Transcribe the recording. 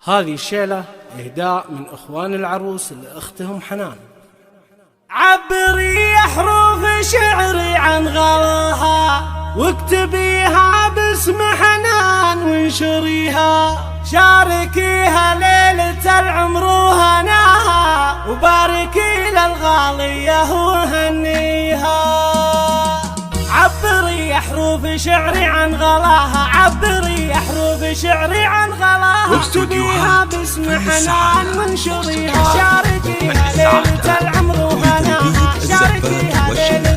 هذه الشيلة إهداء من إخوان العروس لأختهم حنان. عبري حروف شعري عن غلاها واكتبيها باسم حنان وانشريها، شاركيها ليلة العمر وهناها، وباركي للغالية وهنيها. عبري حروف شعري عن غلاها، عبري حروف شعري عن غلاها واكتبيها باسم حنان وانشريها، شاركيها ليلة العمر وهناها، شاركيها ليلة